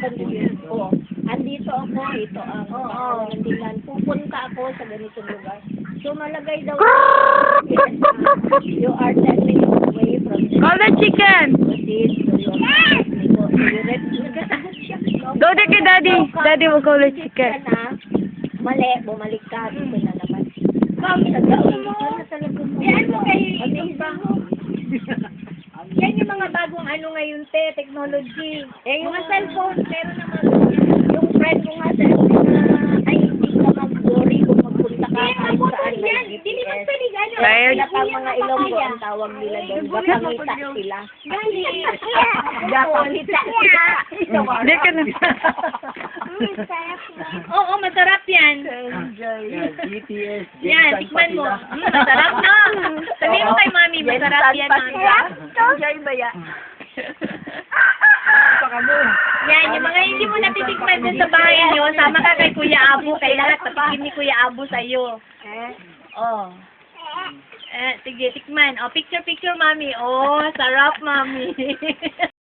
Oo. Andito ako, ito ang nandiyan. Pupunta ako sa ganitong lugar. So, malagay daw you are telling away from the Call the chicken! Go there kay daddy. Daddy will call the chicken. Mali, bumalik ka. Dito na naman. Yan mo kayo. Yan yung mga bagong ano ngayon, technology. Mga cellphone, pero naman, yung friend ko nga, ay hindi ka mag-worry kung magpunta ka kahit saan may GPS. Tired? Sila pang mga Ilonggo, ang tawag nila doon. Gapangita sila. Gapangita sila. Hindi ka na. Oo, masarap yan. BTS. Yan, tikman mo. Masarap na. Sabihin mo kay mami, masarap yan, mami. Enjoy ba yan? Yan, yung mga hindi mo natitikman dun sa bahay nyo, sama ka kay Kuya Abu, kay lahat patikim ni Kuya Abu sa'yo. Oh. Sige, tikman. Oh, picture, mami. Oh, sarap, mami.